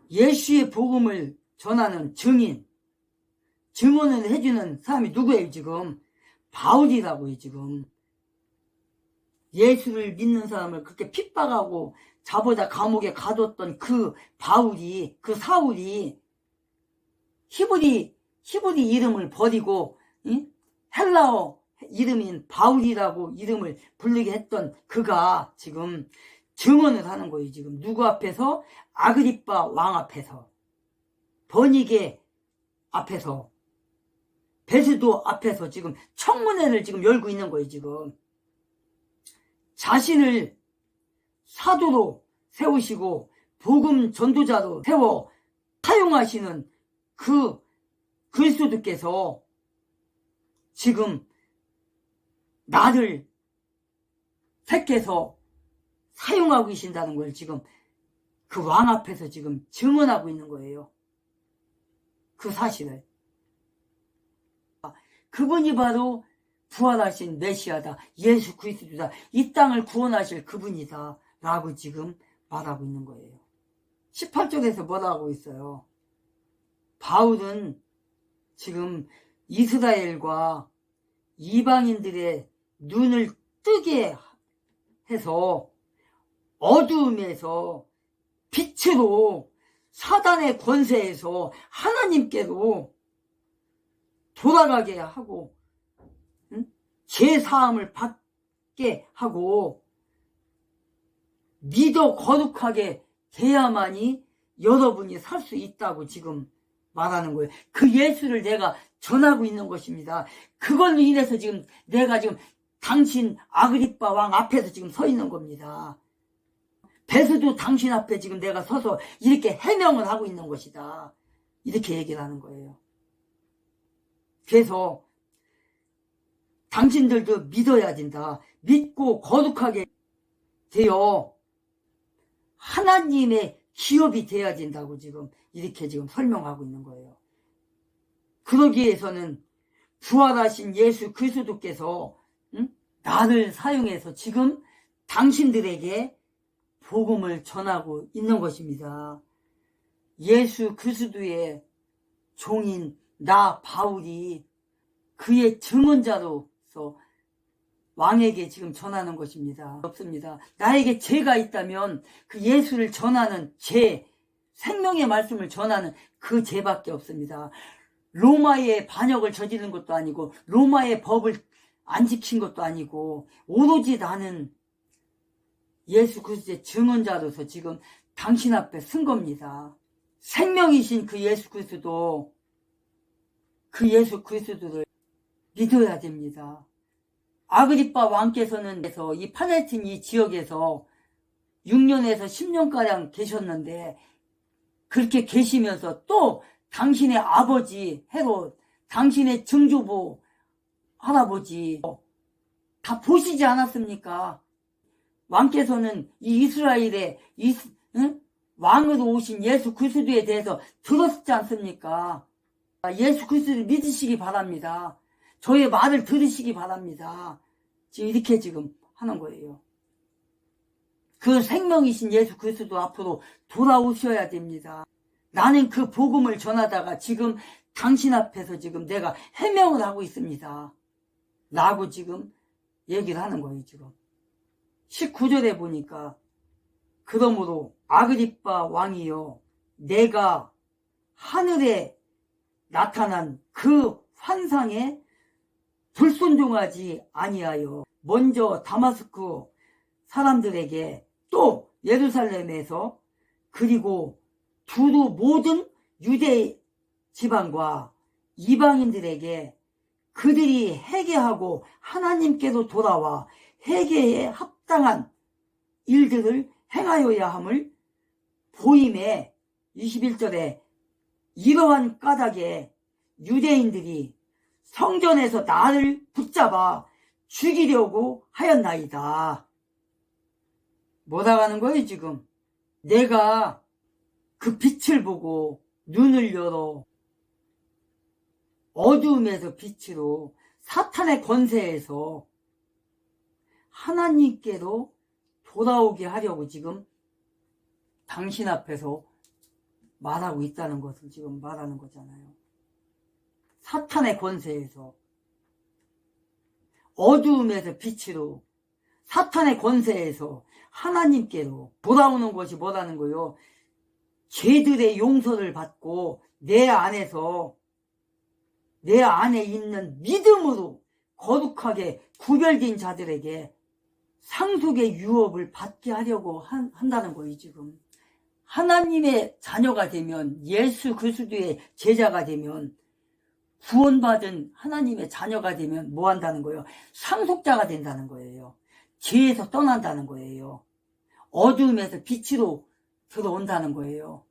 예수의 복음을 전하는 증언을 해주는 사람이 누구예요 지금? 바울이라고요 지금. 예수를 믿는 사람을 그렇게 핍박하고 자보다 감옥에 가뒀던 그 바울이, 그 사울이 히브리 이름을 버리고 헬라어 이름인 바울이라고 이름을 부르게 했던 그가 지금 증언을 하는 거예요 지금. 누구 앞에서? 아그리빠 왕 앞에서, 버니게 앞에서, 베스도 앞에서 지금 청문회를 지금 열고 있는 거예요 지금. 자신을 사도로 세우시고 복음 전도자로 세워 사용하시는 그 그리스도께서 지금 나를 택해서 사용하고 계신다는 걸 지금 그 왕 앞에서 지금 증언하고 있는 거예요. 그 사실을. 그분이 바로 부활하신 메시아다, 예수 그리스도다, 이 땅을 구원하실 그분이다 라고 지금 말하고 있는 거예요. 18절에서 뭐라고 하고 있어요? 바울은 지금 이스라엘과 이방인들의 눈을 뜨게 해서 어두움에서 빛으로, 사단의 권세에서 하나님께로 돌아가게 하고 죄사함을 받게 하고 믿어 거룩하게 돼야만이 여러분이 살 수 있다고 지금 말하는 거예요. 그 예수를 내가 전하고 있는 것입니다. 그걸로 인해서 지금 내가 지금 당신 아그리빠 왕 앞에서 지금 서 있는 겁니다. 베스도 당신 앞에 지금 내가 서서 이렇게 해명을 하고 있는 것이다, 이렇게 얘기를 하는 거예요. 그래서 당신들도 믿어야 된다. 믿고 거룩하게 되어 하나님의 기업이 되어야 된다고 지금 이렇게 지금 설명하고 있는 거예요. 그러기 위해서는 부활하신 예수 그리스도께서 나를 사용해서 지금 당신들에게 복음을 전하고 있는 것입니다. 예수 그리스도의 종인 나 바울이 그의 증언자로서 왕에게 지금 전하는 것입니다. 없습니다. 나에게 죄가 있다면 그 예수를 전하는 죄, 생명의 말씀을 전하는 그 죄밖에 없습니다. 로마의 반역을 저지른 것도 아니고 로마의 법을 안 지킨 것도 아니고 오로지 나는 예수 그리스도의 증언자로서 지금 당신 앞에 쓴 겁니다. 생명이신 그 예수 그리스도, 그 예수 그리스도를 믿어야 됩니다. 아그리빠 왕께서는 이 팔레스틴 이 지역에서 6년에서 10년가량 계셨는데, 그렇게 계시면서 또 당신의 아버지 헤롯, 당신의 증조부 할아버지 다 보시지 않았습니까? 왕께서는 이 이스라엘의 왕으로 오신 예수 그리스도에 대해서 들었지 않습니까? 예수 그리스도를 믿으시기 바랍니다. 저의 말을 들으시기 바랍니다. 지금 이렇게 지금 하는 거예요. 그 생명이신 예수 그리스도 앞으로 돌아오셔야 됩니다. 나는 그 복음을 전하다가 지금 당신 앞에서 지금 내가 해명을 하고 있습니다. 라고 지금 얘기를 하는 거예요 지금. 19절에 보니까 그러므로 아그리빠 왕이여, 내가 하늘에 나타난 그 환상에 불순종하지 아니하여 먼저 다마스크 사람들에게 또 예루살렘에서 그리고 두루 모든 유대 지방과 이방인들에게 그들이 회개하고 하나님께로 돌아와 회개에 합당한 일들을 행하여야 함을 보임에 21절에 이러한 까닭에 유대인들이 성전에서 나를 붙잡아 죽이려고 하였나이다. 뭐라고 하는 거예요 지금? 내가 그 빛을 보고 눈을 열어 어두움에서 빛으로 사탄의 권세에서 하나님께로 돌아오게 하려고 지금 당신 앞에서 말하고 있다는 것을 지금 말하는 거잖아요. 사탄의 권세에서, 어두움에서 빛으로, 사탄의 권세에서 하나님께로 돌아오는 것이 뭐라는 거요? 죄들의 용서를 받고 내 안에서, 내 안에 있는 믿음으로 거룩하게 구별된 자들에게 상속의 유업을 받게 하려고 한다는 거예요. 지금 하나님의 자녀가 되면, 예수 그리스도의 제자가 되면, 구원받은 하나님의 자녀가 되면 뭐 한다는 거예요? 상속자가 된다는 거예요. 죄에서 떠난다는 거예요. 어두움에서 빛으로 들어온다는 거예요.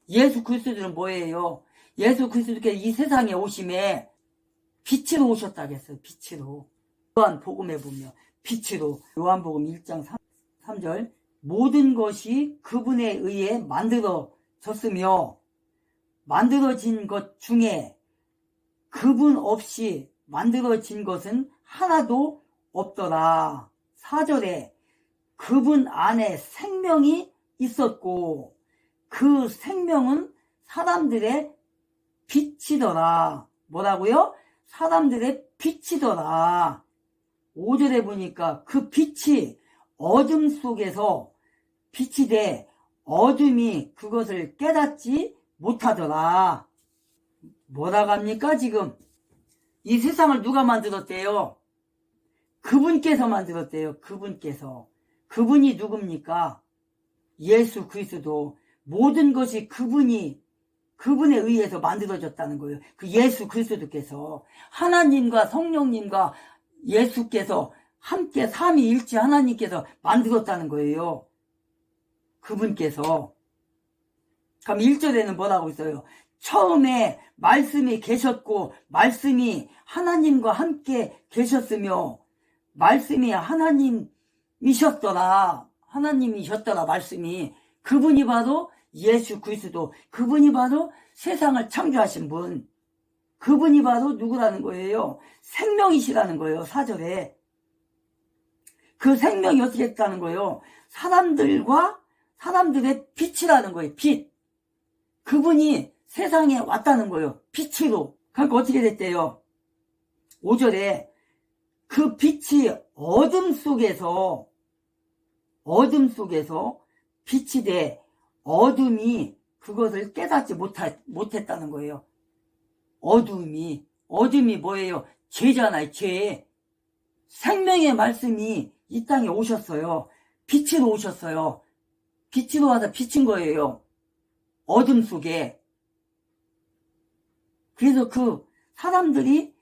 예수 그리스도는 뭐예요? 예수 그리스도께서 이 세상에 오심에 빛으로 오셨다고 했어요. 빛으로. 요한복음에 보면 빛으로, 요한복음 1장 3절, 모든 것이 그분에 의해 만들어졌으며 만들어진 것 중에 그분 없이 만들어진 것은 하나도 없더라. 4절에 그분 안에 생명이 있었고 그 생명은 사람들의 빛이더라. 뭐라고요? 사람들의 빛이더라. 5절에 보니까 그 빛이 어둠 속에서 빛이 돼 어둠이 그것을 깨닫지 못하더라. 뭐라고 합니까? 지금 이 세상을 누가 만들었대요? 그분께서 만들었대요. 그분께서. 그분이 누굽니까? 예수 그리스도. 모든 것이 그분에 의해서 만들어졌다는 거예요. 그 예수 그리스도께서, 하나님과 성령님과 예수께서 함께 삼위일체 하나님께서 만들었다는 거예요. 그분께서. 그럼 1절에는 뭐라고 있어요? 처음에 말씀이 계셨고 말씀이 하나님과 함께 계셨으며 말씀이 하나님이셨더라. 하나님이셨더라. 말씀이. 그분이 바로 예수 그리스도. 그분이 바로 세상을 창조하신 분. 그분이 바로 누구라는 거예요? 생명이시라는 거예요. 4절에. 그 생명이 어떻게 했다는 거예요? 사람들의 빛이라는 거예요. 빛. 그분이 세상에 왔다는 거예요. 빛으로. 그러니까 어떻게 됐대요? 5절에 그 빛이 어둠 속에서 빛이 돼 어둠이 그것을 깨닫지 못했다는 거예요. 어둠이 뭐예요? 죄잖아요. 죄. 생명의 말씀이 이 땅에 오셨어요. 빛으로 오셨어요. 빛으로 와서 비친 거예요. 어둠 속에. 그래서 그 사람들이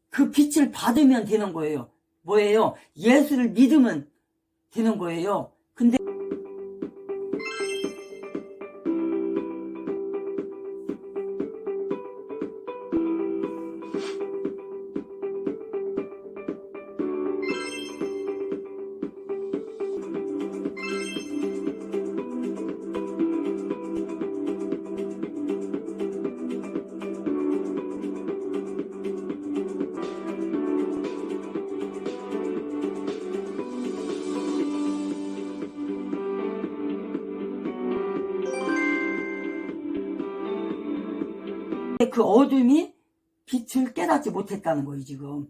그 빛을 받으면 되는 거예요. 뭐예요? 예수를 믿으면 되는 거예요. 근데 그 어둠이 빛을 깨닫지 못했다는 거예요. 지금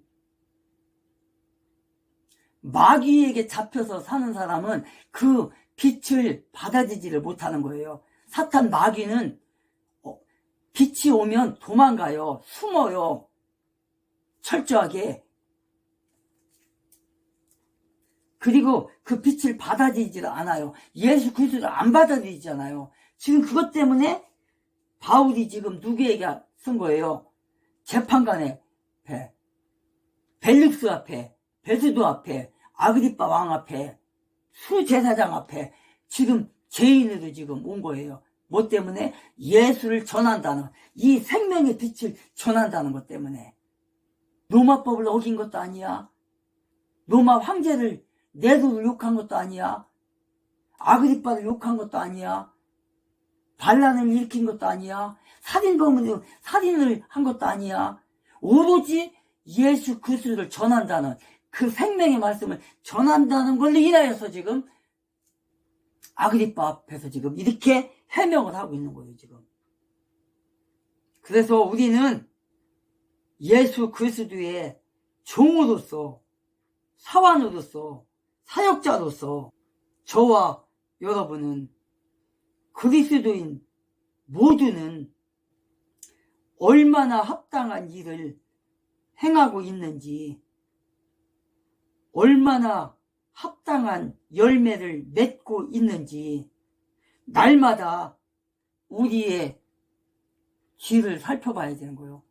마귀에게 잡혀서 사는 사람은 그 빛을 받아들이지를 못하는 거예요. 사탄 마귀는 빛이 오면 도망가요. 숨어요. 철저하게. 그리고 그 빛을 받아들이지를 않아요. 예수 그리스도를 안 받아들이잖아요. 지금 그것 때문에 바울이 지금 누구에게 쓴 거예요? 재판관의 배, 벨릭스 앞에, 베드도 앞에, 아그리빠 왕 앞에, 수제사장 앞에 지금 죄인으로 지금 온 거예요. 뭐 때문에? 예수를 전한다는, 이 생명의 빛을 전한다는 것 때문에. 로마법을 어긴 것도 아니야. 로마 황제를, 네로를 욕한 것도 아니야. 아그리빠를 욕한 것도 아니야. 반란을 일으킨 것도 아니야. 살인범으로 살인을 한 것도 아니야. 오로지 예수 그리스도를 전한다는, 그 생명의 말씀을 전한다는 걸로 인하여서 지금 아그리빠 앞에서 지금 이렇게 해명을 하고 있는 거예요, 지금. 그래서 우리는 예수 그리스도의 종으로서, 사환으로서, 사역자로서 저와 여러분은, 그리스도인 모두는 얼마나 합당한 일을 행하고 있는지, 얼마나 합당한 열매를 맺고 있는지 날마다 우리의 길을 살펴봐야 되는 거예요.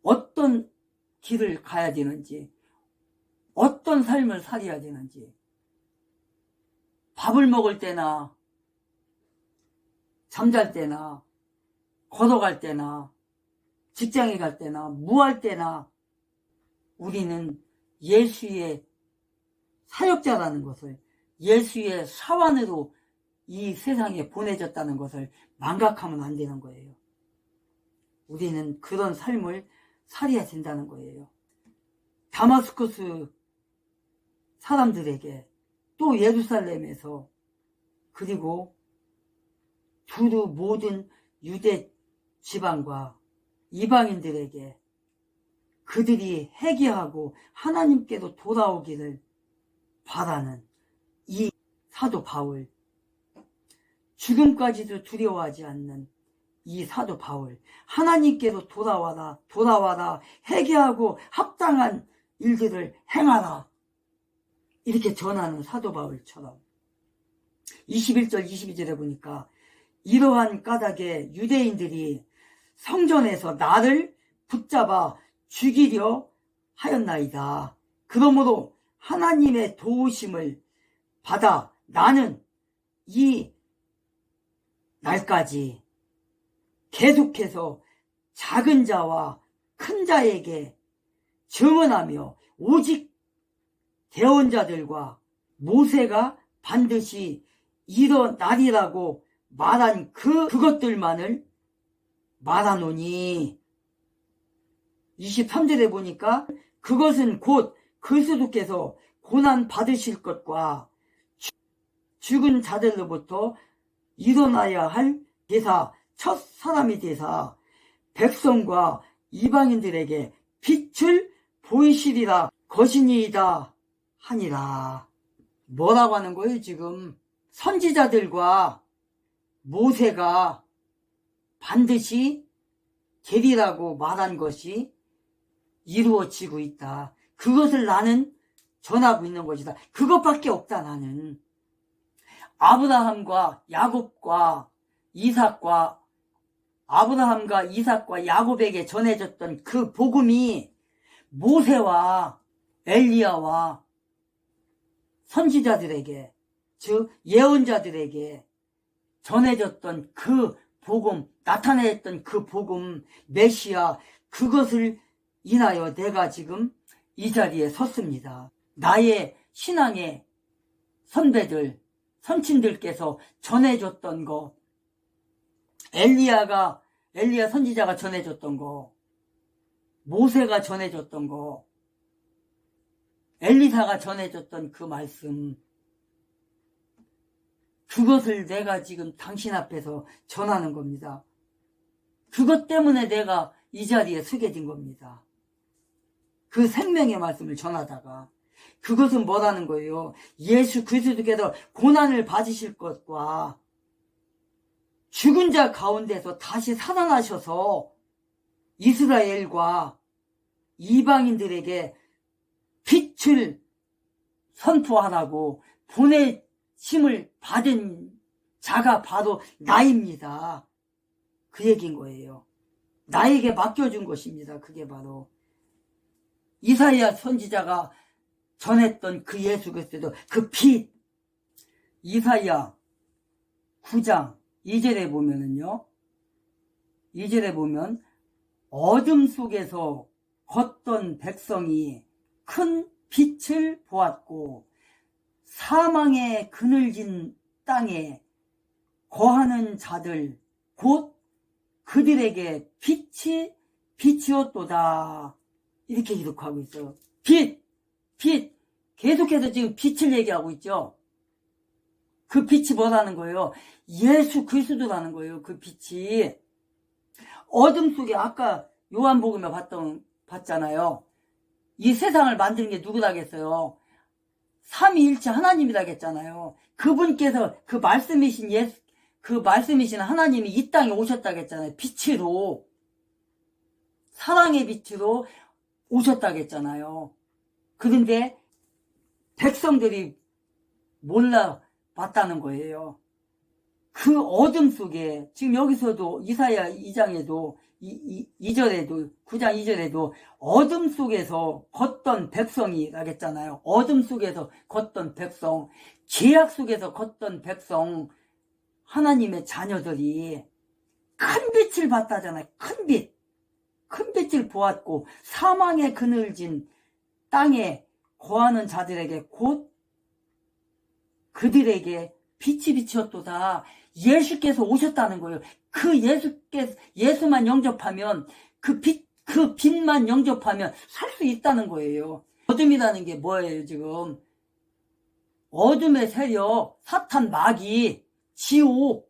어떤 길을 가야 되는지, 어떤 삶을 살아야 되는지. 밥을 먹을 때나 잠잘 때나 걸어갈 때나 직장에 갈 때나 무할 때나 우리는 예수의 사역자라는 것을, 예수의 사환으로 이 세상에 보내졌다는 것을 망각하면 안 되는 거예요. 우리는 그런 삶을 살아야 된다는 거예요. 다마스커스 사람들에게, 또 예루살렘에서, 그리고 두루 모든 유대 지방과 이방인들에게 그들이 회개하고 하나님께로 돌아오기를 바라는 이 사도 바울, 죽음까지도 두려워하지 않는 이 사도 바울, 하나님께로 돌아와라, 돌아와라, 회개하고 합당한 일들을 행하라, 이렇게 전하는 사도 바울처럼 21절 22절에 보니까 이러한 까닭에 유대인들이 성전에서 나를 붙잡아 죽이려 하였나이다. 그러므로 하나님의 도우심을 받아 나는 이 날까지 계속해서 작은 자와 큰 자에게 증언하며 오직 대언자들과 모세가 반드시 일어나리라고 말한 그것들만을 말하노니. 23절에 보니까 그것은 곧 그리스도께서 고난 받으실 것과 죽은 자들로부터 일어나야 할 대사, 첫 사람이 되사 백성과 이방인들에게 빛을 보이시리라 것이니이다 하니라. 뭐라고 하는 거예요? 지금 선지자들과 모세가 반드시 되리라고 말한 것이 이루어지고 있다. 그것을 나는 전하고 있는 것이다. 그것밖에 없다. 나는 아브라함과 야곱과 이삭과 아브라함과 이삭과 야곱에게 전해졌던 그 복음이 모세와 엘리야와 선지자들에게, 즉 예언자들에게 전해졌던 그 복음, 나타냈던 그 복음, 메시아, 그것을 인하여 내가 지금 이 자리에 섰습니다. 나의 신앙의 선배들, 선친들께서 전해줬던 거, 엘리야 선지자가 전해줬던 거, 모세가 전해줬던 거, 엘리사가 전해줬던 그 말씀, 그것을 내가 지금 당신 앞에서 전하는 겁니다. 그것 때문에 내가 이 자리에 서게 된 겁니다. 그 생명의 말씀을 전하다가 그것은 뭐라는 거예요? 예수 그리스도께서 고난을 받으실 것과 죽은 자 가운데서 다시 살아나셔서 이스라엘과 이방인들에게 빛을 선포하라고 보내심을 받은 자가 바로 나입니다. 그 얘기인 거예요. 나에게 맡겨준 것입니다. 그게 바로 이사야 선지자가 전했던 그 예수 그리스도, 그 빛. 이사야 9장 2절에 보면은요, 2절에 보면 어둠 속에서 걷던 백성이 큰 빛을 보았고 사망의 그늘진 땅에 거하는 자들 곧 그들에게 빛이 빛이었도다. 이렇게 기록하고 있어요. 빛 계속해서 지금 빛을 얘기하고 있죠. 그 빛이 뭐라는 거예요? 예수 그리스도라는 거예요. 그 빛이. 어둠 속에 아까 요한복음에 봤잖아요. 이 세상을 만드는 게 누구라겠어요? 삼위일체 하나님이라겠잖아요. 그분께서 그 말씀이신 그 말씀이신 하나님이 이 땅에 오셨다겠잖아요. 빛으로, 사랑의 빛으로 오셨다겠잖아요. 그런데 백성들이 몰라봤다는 거예요. 그 어둠 속에, 지금 여기서도 이사야 2장에도 2절에도 9장 2절에도 어둠 속에서 걷던 백성이라겠잖아요. 어둠 속에서 걷던 백성, 죄악 속에서 걷던 백성, 하나님의 자녀들이 큰 빛을 봤다잖아요. 큰 빛. 큰 빛을 보았고 사망의 그늘진 땅에 거하는 자들에게 곧 그들에게 빛이 비치었도다. 예수께서 오셨다는 거예요. 예수만 영접하면 그 빛만 영접하면 살 수 있다는 거예요. 어둠이라는 게 뭐예요, 지금? 어둠의 세력, 사탄, 마귀, 지옥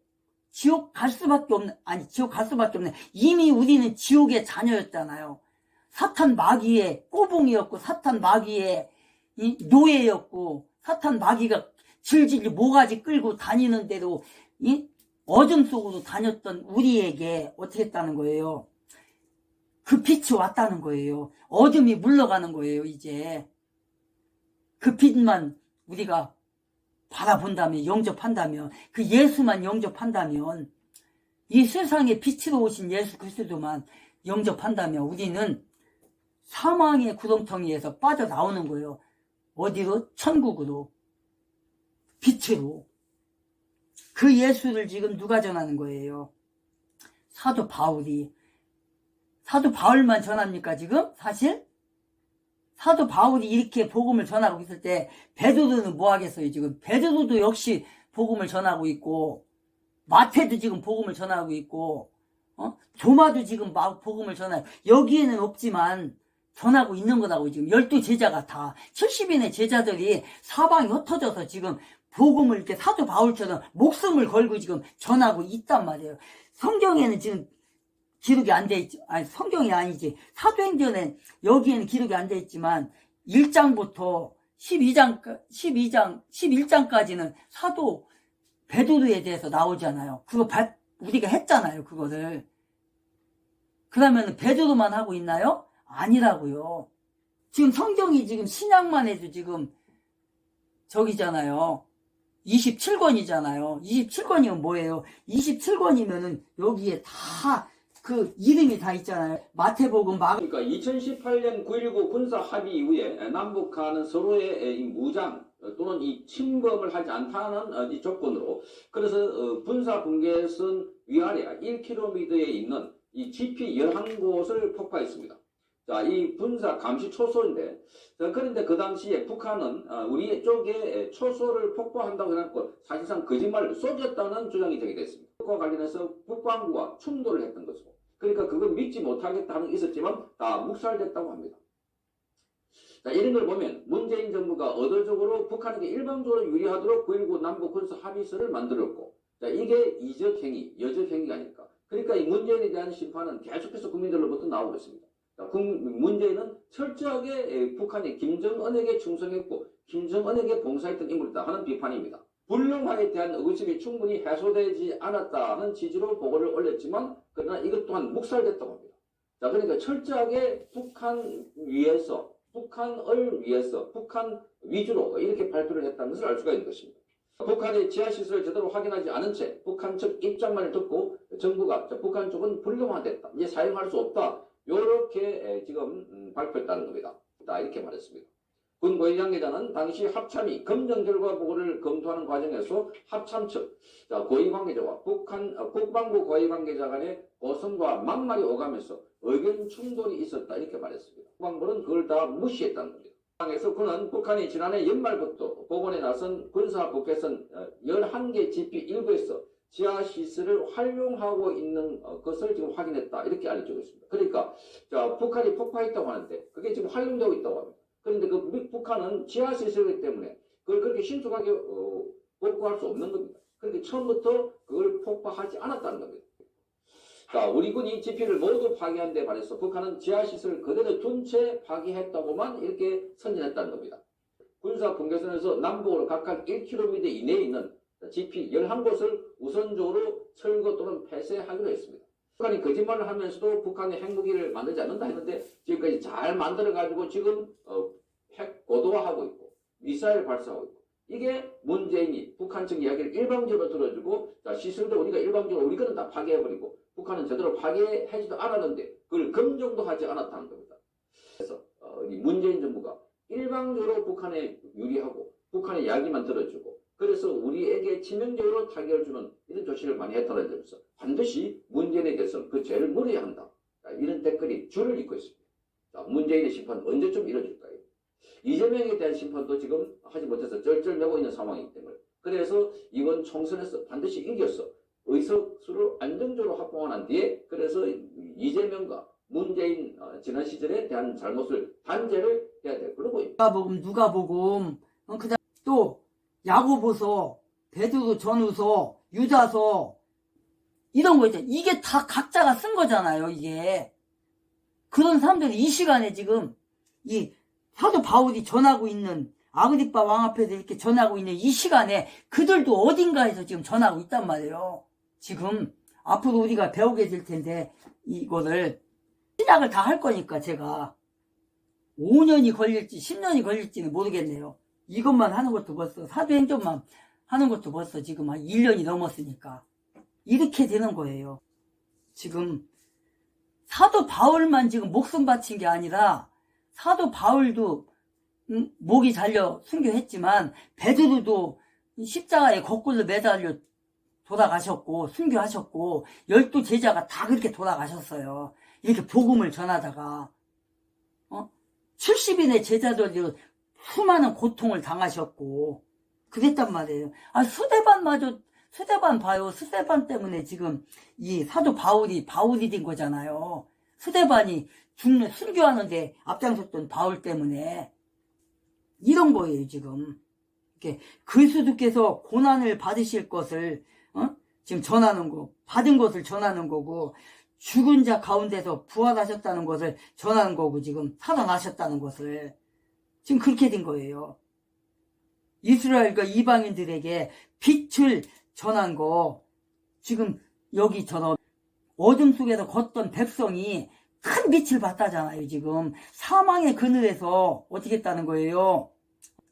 갈 수밖에 없는, 지옥 갈 수밖에 없는, 이미 우리는 지옥의 자녀였잖아요. 사탄 마귀의 꼬붕이었고, 사탄 마귀의 노예였고, 사탄 마귀가 질질 모가지 끌고 다니는 대로 어둠 속으로 다녔던 우리에게 어떻게 했다는 거예요? 그 빛이 왔다는 거예요. 어둠이 물러가는 거예요, 이제. 그 빛만 우리가 바라본다면, 영접한다면, 그 예수만 영접한다면, 이 세상에 빛으로 오신 예수 그리스도만 영접한다면 우리는 사망의 구렁텅이에서 빠져나오는 거예요. 어디로? 천국으로. 빛으로. 그 예수를 지금 누가 전하는 거예요? 사도 바울만 전합니까, 지금? 사실? 사도 바울이 이렇게 복음을 전하고 있을 때 베드로는 뭐 하겠어요, 지금? 베드로도 역시 복음을 전하고 있고, 마태도 지금 복음을 전하고 있고, 도마도 지금 복음을 전하고, 여기에는 없지만 전하고 있는 거라고. 지금 12제자가 다 70인의 제자들이 사방이 흩어져서 지금 복음을 이렇게 사도 바울처럼 목숨을 걸고 지금 전하고 있단 말이에요. 성경에는 지금 기록이 안 돼 있지, 성경이 아니지. 사도행전에 여기에는 기록이 안 돼 있지만 1장부터 11장까지는 사도 베드로에 대해서 나오잖아요. 그거 우리가 했잖아요, 그거를. 그러면 베드로만 하고 있나요? 아니라고요. 지금 성경이 지금 신약만 해도 지금 저기잖아요. 27권이잖아요. 27권이면 뭐예요? 27권이면은 여기에 다 그 이름이 다 있잖아요. 마태복음, 그러니까 2018년 9.19 군사 합의 이후에 남북한은 서로의 이 무장 또는 이 침범을 하지 않다는 이 조건으로, 그래서 군사 분계선 위아래 1km에 있는 이 GP 11곳을 폭파했습니다. 자, 이 군사 감시 초소인데, 그런데 그 당시에 북한은 우리 쪽에 초소를 폭파한다고 해놓고 사실상 거짓말을 쏘졌다는 주장이 제기됐습니다. 그와 관련해서 국방부와 충돌을 했던 것이고, 그러니까 그걸 믿지 못하겠다는 게 있었지만 다 묵살됐다고 합니다. 자, 이런 걸 보면 문재인 정부가 의도적으로 북한에게 일방적으로 유리하도록 9.19 남북 군사 합의서를 만들었고, 자, 이게 이적행위, 여적행위가 아닐까. 그러니까 이 문재인에 대한 심판은 계속해서 국민들로부터 나오고 있습니다. 문재인은 철저하게 북한이 김정은에게 충성했고 김정은에게 봉사했던 인물이다 하는 비판입니다. 불능화에 대한 의구심이 충분히 해소되지 않았다는 취지로 보고를 올렸지만, 그러나 이것 또한 묵살됐다고 합니다. 자, 그러니까 철저하게 북한을 위해서, 북한 위주로 이렇게 발표를 했다는 것을 알 수가 있는 것입니다. 북한의 지하시설을 제대로 확인하지 않은 채 북한 측 입장만을 듣고 정부가 북한 쪽은 불능화됐다, 이제 사용할 수 없다, 이렇게 지금 발표했다는 겁니다. 이렇게 말했습니다. 군 고위 관계자는 당시 합참이 검증 결과 보고를 검토하는 과정에서 합참 측 고위 관계자와 국방부 고위 관계자 간의 고성과 막말이 오가면서 의견 충돌이 있었다, 이렇게 말했습니다. 국방부는 그걸 다 무시했다는 겁니다. 에서 그는 북한이 지난해 연말부터 복원에 나선 군사 북해선 11개 GP 일부에서 지하시설을 활용하고 있는 것을 지금 확인했다, 이렇게 알려주고 있습니다. 그러니까 북한이 폭파했다고 하는데 그게 지금 활용되고 있다고 합니다. 그런데 그 북한은 지하시설이기 때문에 그걸 그렇게 신속하게 복구할 수 없는 겁니다. 그런데 처음부터 그걸 폭파하지 않았다는 겁니다. 자, 우리 군이 지피를 모두 파괴한 데 반해서 북한은 지하시설을 그대로 둔 채 파괴했다고만 이렇게 선전했다는 겁니다. 군사 분계선에서 남북으로 각각 1km 이내에 있는 지피 11곳을 우선적으로 철거 또는 폐쇄하기로 했습니다. 북한이 거짓말을 하면서도 북한의 핵무기를 만들지 않는다 했는데 지금까지 잘 만들어가지고 지금 핵 고도화하고 있고 미사일 발사하고 있고, 이게 문재인이 북한 측 이야기를 일방적으로 들어주고, 자, 시설도 우리가 일방적으로 우리 거는 다 파괴해버리고 북한은 제대로 파괴하지도 않았는데 그걸 검증도 하지 않았다는 겁니다. 그래서 이 문재인 정부가 일방적으로 북한에 유리하고 북한의 이야기만 들어주고, 그래서 우리에게 치명적으로 타격을 주는 이런 조치를 많이 했다는 점에서 반드시 문재인에 대해서는 그 죄를 물어야 한다. 자, 이런 댓글이 줄을 잇고 있습니다. 자, 문재인의 심판 언제쯤 이뤄질까요? 이재명에 대한 심판도 지금 하지 못해서 쩔쩔매고 있는 상황이기 때문에, 그래서 이번 총선에서 반드시 이겨서 의석수를 안정적으로 확보한 뒤에, 그래서 이재명과 문재인 지난 시절에 대한 잘못을 단죄를 해야 될 걸로 보입니다. 누가복음, 그다음 또 야고보서, 베드로 전후서, 유다서, 이런 거 있잖아요. 이게 다 각자가 쓴 거잖아요, 이게. 그런 사람들이 이 시간에 지금 이 사도 바울이 전하고 있는, 아그리빠 왕 앞에서 이렇게 전하고 있는 이 시간에 그들도 어딘가에서 지금 전하고 있단 말이에요. 지금 앞으로 우리가 배우게 될 텐데, 이거를 시작을 다 할 거니까 제가 5년이 걸릴지 10년이 걸릴지는 모르겠네요. 이것만 하는 것도 벌써, 사도행전만 하는 것도 벌써 지금 한 1년이 넘었으니까 이렇게 되는 거예요. 지금 사도 바울만 지금 목숨 바친 게 아니라, 사도 바울도 목이 잘려 순교했지만 베드로도 십자가에 거꾸로 매달려 돌아가셨고 순교하셨고, 12 제자가 다 그렇게 돌아가셨어요. 이렇게 복음을 전하다가 70인의 제자들도 수많은 고통을 당하셨고 그랬단 말이에요. 스데반 봐요. 스데반 때문에 지금 이 사도 바울이 된 거잖아요. 스데반이 순교하는데 앞장섰던 바울 때문에 이런 거예요. 지금 이렇게 그리스도께서 고난을 받으실 것을 지금 전하는 거, 받은 것을 전하는 거고, 죽은 자 가운데서 부활하셨다는 것을 전하는 거고, 지금 살아나셨다는 것을 지금 그렇게 된 거예요. 이스라엘과 이방인들에게 빛을 전한 거, 지금 여기처럼 어둠 속에서 걷던 백성이 큰 빛을 봤다잖아요. 지금 사망의 그늘에서 어떻게 했다는 거예요?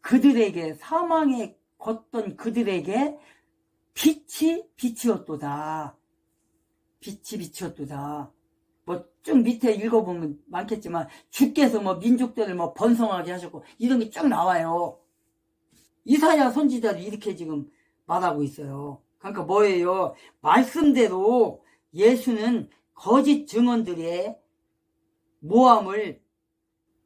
그들에게, 사망에 걷던 그들에게 빛이 빛이었도다. 빛이 빛이었도다. 뭐 쭉 밑에 읽어보면 많겠지만 주께서 뭐 민족들을 뭐 번성하게 하셨고 이런 게 쭉 나와요. 이사야 선지자도 이렇게 지금 말하고 있어요. 그러니까 뭐예요? 말씀대로 예수는 거짓 증언들의 모함을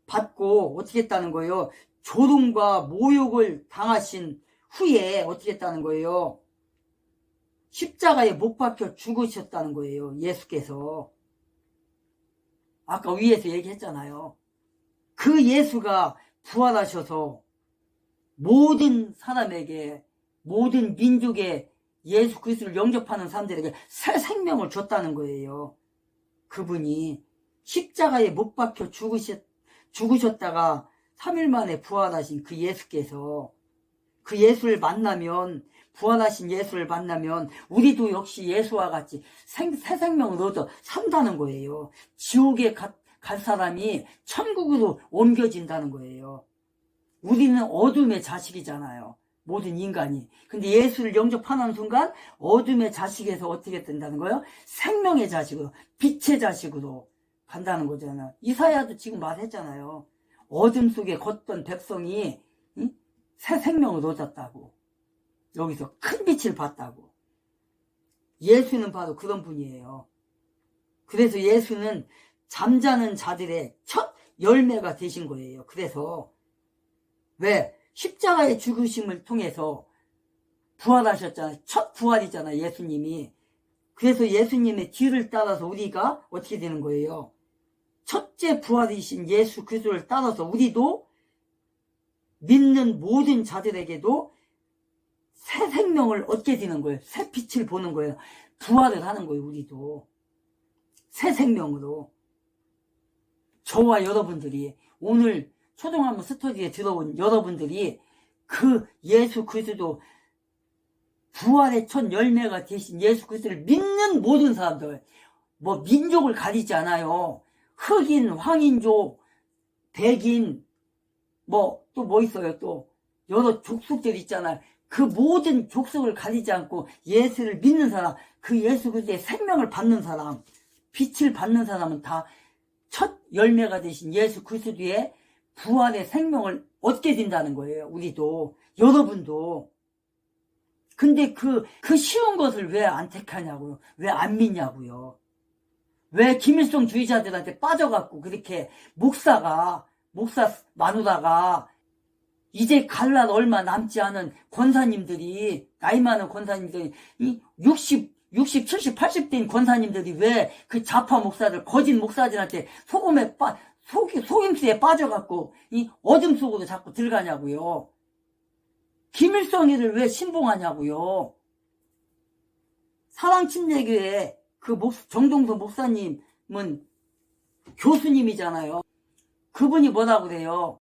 받고 어떻게 했다는 거예요? 조롱과 모욕을 당하신 후에 어떻게 했다는 거예요? 십자가에 못 박혀 죽으셨다는 거예요. 예수께서. 아까 위에서 얘기했잖아요. 그 예수가 부활하셔서 모든 사람에게, 모든 민족에 예수 그리스도를 영접하는 사람들에게 새 생명을 줬다는 거예요. 그분이 십자가에 못 박혀 죽으셨다가 3일 만에 부활하신 그 예수께서, 그 예수를 만나면, 부활하신 예수를 만나면 우리도 역시 예수와 같이 새 생명을 얻어 산다는 거예요. 지옥에 갈 사람이 천국으로 옮겨진다는 거예요. 우리는 어둠의 자식이잖아요. 모든 인간이. 근데 예수를 영접하는 순간 어둠의 자식에서 어떻게 된다는 거예요? 생명의 자식으로, 빛의 자식으로 간다는 거잖아요. 이사야도 지금 말했잖아요. 어둠 속에 걷던 백성이 새 생명을 얻었다고. 여기서 큰 빛을 봤다고. 예수는 바로 그런 분이에요. 그래서 예수는 잠자는 자들의 첫 열매가 되신 거예요. 그래서 왜? 십자가의 죽으심을 통해서 부활하셨잖아요. 첫 부활이잖아요. 예수님이. 그래서 예수님의 뒤를 따라서 우리가 어떻게 되는 거예요? 첫째 부활이신 예수 그리스도를 따라서 우리도 믿는 모든 자들에게도 새 생명을 얻게 되는 거예요. 새 빛을 보는 거예요. 부활을 하는 거예요. 우리도 새 생명으로. 저와 여러분들이 오늘 초등학교 스터디에 들어온 여러분들이 그 예수 그리스도 부활의 첫 열매가 되신 예수 그리스도를 믿는 모든 사람들, 뭐 민족을 가리지 않아요. 흑인, 황인족, 백인, 뭐 또 뭐 있어요. 또 여러 족속들 있잖아요. 그 모든 족속을 가리지 않고 예수를 믿는 사람, 그 예수 그리스도의 생명을 받는 사람, 빛을 받는 사람은 다 첫 열매가 되신 예수 그리스도의 부활의 생명을 얻게 된다는 거예요. 우리도, 여러분도. 근데 그 쉬운 것을 왜 안 택하냐고요. 왜 안 믿냐고요. 왜 김일성 주의자들한테 빠져갖고 그렇게 목사 마누라가 이제 갈 날 얼마 남지 않은 권사님들이, 나이 많은 권사님들이, 60, 70, 80대인 권사님들이 왜 그 좌파 목사들, 거짓 목사들한테 속임수에 빠져갖고 이 어둠 속으로 자꾸 들어가냐고요. 김일성이를 왜 신봉하냐고요. 사랑침례교회 그 정동서 목사님은 교수님이잖아요. 그분이 뭐라고 그래요?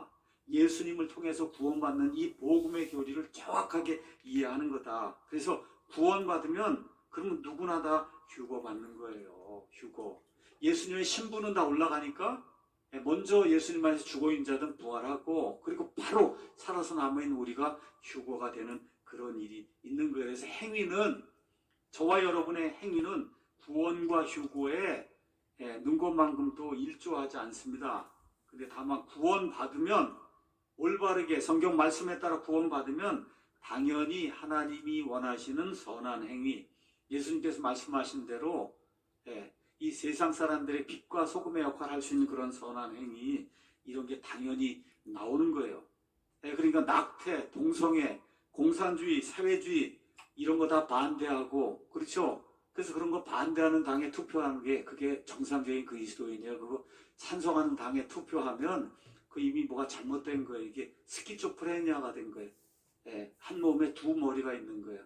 예수님을 통해서 구원받는 이 복음의 교리를 정확하게 이해하는 거다. 그래서 구원받으면 그러면 누구나 다 휴거받는 거예요. 휴거. 예수님의 신분은 다 올라가니까 먼저 예수님 안에서 죽어있는 자들은 부활하고 그리고 바로 살아서 남아있는 우리가 휴거가 되는 그런 일이 있는 거예요. 그래서 행위는, 저와 여러분의 행위는 구원과 휴거에 눈곱만큼도 일조하지 않습니다. 근데 다만 구원받으면, 올바르게 성경 말씀에 따라 구원받으면 당연히 하나님이 원하시는 선한 행위, 예수님께서 말씀하신 대로 이 세상 사람들의 빛과 소금의 역할을 할 수 있는 그런 선한 행위, 이런 게 당연히 나오는 거예요. 그러니까 낙태, 동성애, 공산주의, 사회주의 이런 거 다 반대하고, 그렇죠? 그래서 그런 거 반대하는 당에 투표하는 게 그게 정상적인 그리스도인이에요. 그거 찬성하는 당에 투표하면 그 이미 뭐가 잘못된 거예요. 이게 스키조프레니아가 된 거예요. 한 몸에 두 머리가 있는 거예요.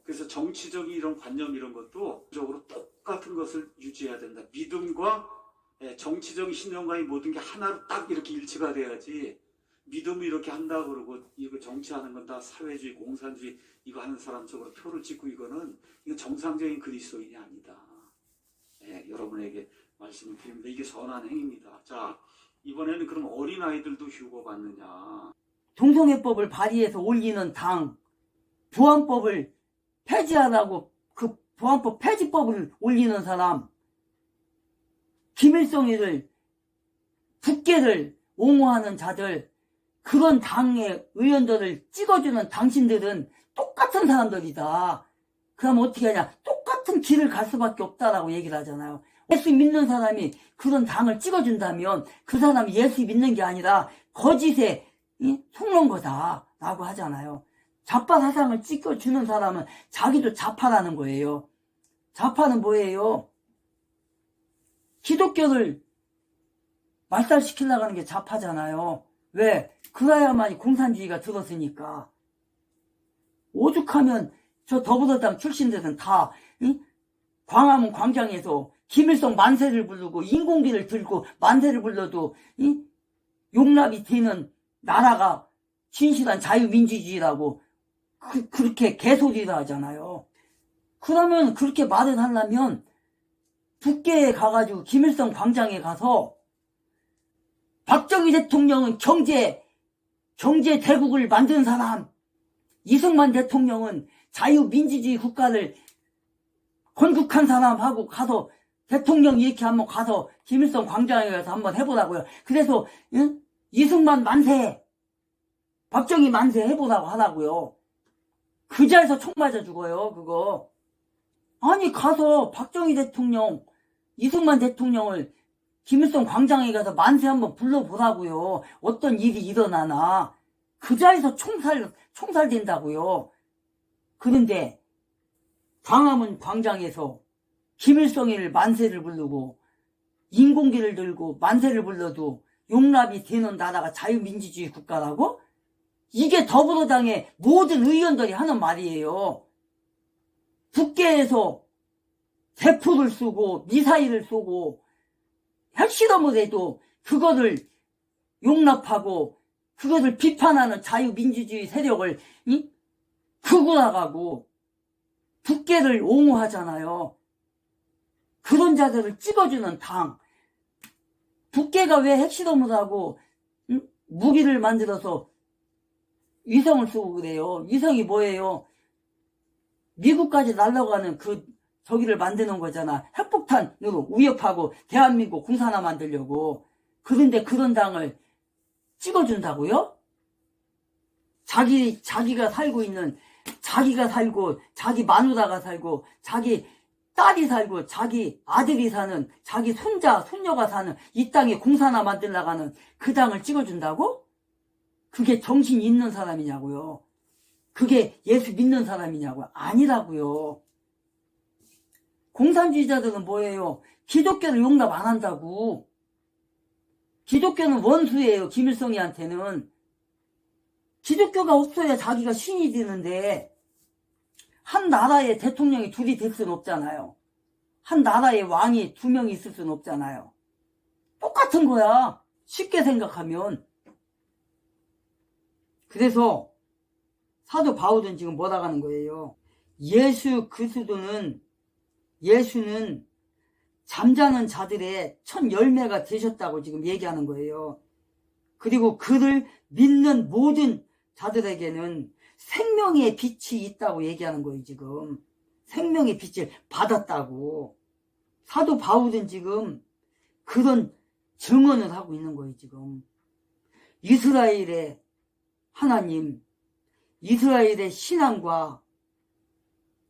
그래서 정치적인 이런 관념 이런 것도 적으로 똑같은 것을 유지해야 된다. 믿음과 정치적인 신념과의 모든 게 하나로 딱 이렇게 일치가 돼야지, 믿음이 이렇게 한다 그러고 이거 정치하는 건 다 사회주의, 공산주의 이거 하는 사람 쪽으로 표를 찍고 이거는 정상적인 그리스도인이 아니다. 여러분에게 말씀을 드립니다. 이게 선한 행위입니다. 자, 이번에는 그럼 어린아이들도 휴거받느냐. 동성애법을 발의해서 올리는 당, 보안법을 폐지하라고 그 보안법 폐지법을 올리는 사람, 김일성이를, 국계를 옹호하는 자들, 그런 당의 의원들을 찍어주는 당신들은 똑같은 사람들이다. 그럼 어떻게 하냐? 똑같은 길을 갈 수밖에 없다라고 얘기를 하잖아요. 예수 믿는 사람이 그런 당을 찍어준다면 그 사람이 예수 믿는 게 아니라 거짓에 속는 거다라고 하잖아요. 좌파 사상을 찍어주는 사람은 자기도 좌파라는 거예요. 좌파는 뭐예요? 기독교를 말살시키려고 하는 게 좌파잖아요. 왜? 그래야만이 공산주의가 들었으니까. 오죽하면 저 더불어당 출신들은 다 광화문 광장에서 김일성 만세를 부르고 인공기를 들고 만세를 불러도 용납이 되는 나라가 진실한 자유민주주의라고 그렇게 개소리를 하잖아요. 그러면 그렇게 말을 하려면 북계에 가가지고 김일성 광장에 가서 박정희 대통령은 경제 대국을 만든 사람, 이승만 대통령은 자유민주주의 국가를 건국한 사람하고 가서 대통령 이렇게 한번 가서 김일성 광장에 가서 한번 해보라고요. 그래서 이승만 만세, 박정희 만세 해보라고 하라고요. 그 자리에서 총 맞아 죽어요. 그거. 아니 가서 박정희 대통령, 이승만 대통령을 김일성 광장에 가서 만세 한번 불러보라고요. 어떤 일이 일어나나. 그 자리에서 총살된다고요. 그런데 광화문 광장에서 김일성이를 만세를 부르고 인공기를 들고 만세를 불러도 용납이 되는 나라가 자유민주주의 국가라고? 이게 더불어당의 모든 의원들이 하는 말이에요. 국회에서 대포를 쏘고 미사일을 쏘고 핵실험을 해도 그거를 용납하고 그것을 비판하는 자유민주주의 세력을 극우 나가고 국회를 옹호하잖아요. 그런 자들을 찍어주는 당. 국회가 왜 핵실험을 하고 무기를 만들어서 위성을 쏘고 그래요. 위성이 뭐예요? 미국까지 날아가는 저기를 만드는 거잖아. 핵폭탄으로 위협하고 대한민국 공산화 만들려고. 그런데 그런 당을 찍어준다고요? 자기가 살고 있는, 자기가 살고, 자기 마누라가 살고, 자기 딸이 살고, 자기 아들이 사는, 자기 손자, 손녀가 사는 이 땅에 공산화 만들려고 하는 그 당을 찍어준다고? 그게 정신 있는 사람이냐고요? 그게 예수 믿는 사람이냐고요? 아니라고요. 공산주의자들은 뭐예요? 기독교를 용납 안 한다고. 기독교는 원수예요. 김일성이한테는. 기독교가 없어야 자기가 신이 되는데 한 나라의 대통령이 둘이 될 수는 없잖아요. 한 나라의 왕이 2명이 있을 수는 없잖아요. 똑같은 거야. 쉽게 생각하면. 그래서 사도 바울은 지금 뭐 나가는 거예요? 예수는 잠자는 자들의 첫 열매가 되셨다고 지금 얘기하는 거예요. 그리고 그를 믿는 모든 자들에게는 생명의 빛이 있다고 얘기하는 거예요, 지금. 생명의 빛을 받았다고. 사도 바울은 지금 그런 증언을 하고 있는 거예요, 지금. 이스라엘의 하나님, 이스라엘의 신앙과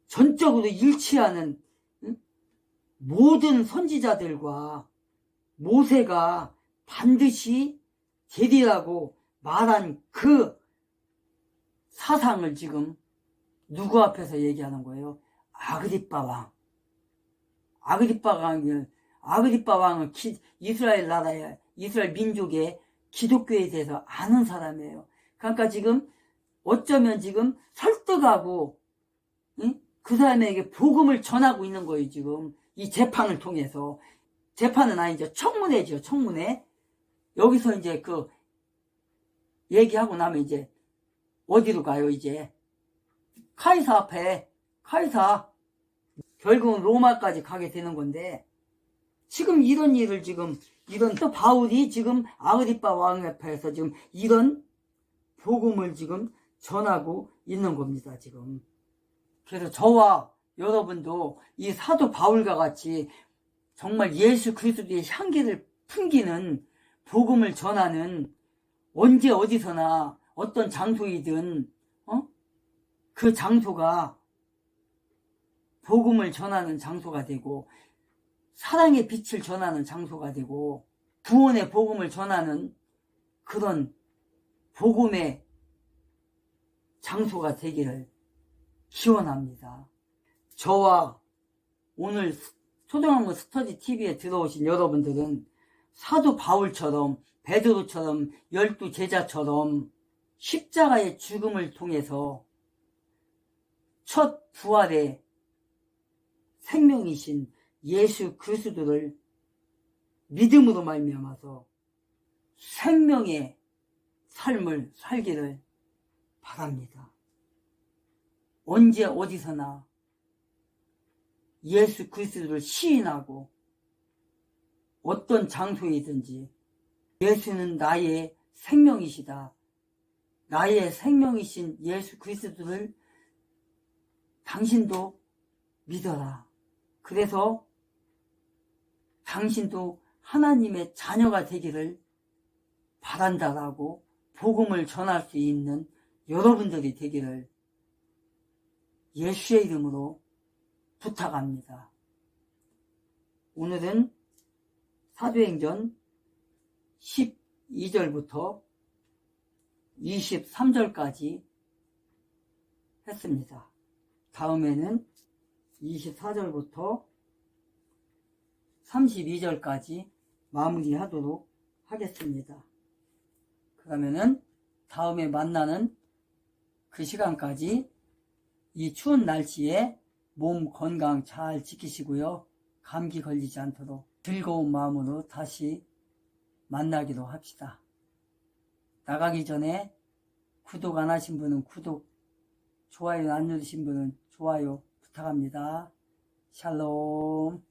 전적으로 일치하는 모든 선지자들과 모세가 반드시 되리라고 말한 그 사상을 지금 누구 앞에서 얘기하는 거예요? 아그리빠 왕. 아그리빠 왕은 이스라엘 나라의, 이스라엘 민족의 기독교에 대해서 아는 사람이에요. 그러니까 지금 어쩌면 지금 설득하고 그 사람에게 복음을 전하고 있는 거예요, 지금. 이 재판을 통해서. 재판은 아니죠. 청문회죠, 청문회. 여기서 이제 얘기하고 나면 이제 어디로 가요, 이제? 카이사 앞에, 결국은 로마까지 가게 되는 건데, 지금 이런 일을 또 바울이 지금 아그리빠 왕 앞에서 지금 이런 복음을 지금 전하고 있는 겁니다, 지금. 그래서 저와 여러분도 이 사도 바울과 같이 정말 예수 그리스도의 향기를 풍기는 복음을 전하는 언제 어디서나 어떤 장소이든 그 장소가 복음을 전하는 장소가 되고 사랑의 빛을 전하는 장소가 되고 구원의 복음을 전하는 그런 복음의 장소가 되기를 기원합니다. 저와 오늘 초등학교 스터디 TV에 들어오신 여러분들은 사도 바울처럼 베드로처럼 12제자처럼 십자가의 죽음을 통해서 첫 부활의 생명이신 예수 그리스도를 믿음으로 말미암아서 생명의 삶을 살기를 바랍니다. 언제 어디서나 예수 그리스도를 시인하고 어떤 장소이든지 예수는 나의 생명이시다. 나의 생명이신 예수 그리스도를 당신도 믿어라. 그래서 당신도 하나님의 자녀가 되기를 바란다라고 복음을 전할 수 있는 여러분들이 되기를 예수의 이름으로 부탁합니다. 오늘은 사도행전 12절부터 23절까지 했습니다. 다음에는 24절부터 32절까지 마무리하도록 하겠습니다. 그러면은 다음에 만나는 그 시간까지 이 추운 날씨에 몸 건강 잘 지키시고요. 감기 걸리지 않도록 즐거운 마음으로 다시 만나기로 합시다. 나가기 전에 구독 안 하신 분은 구독, 좋아요 안 누르신 분은 좋아요 부탁합니다. 샬롬.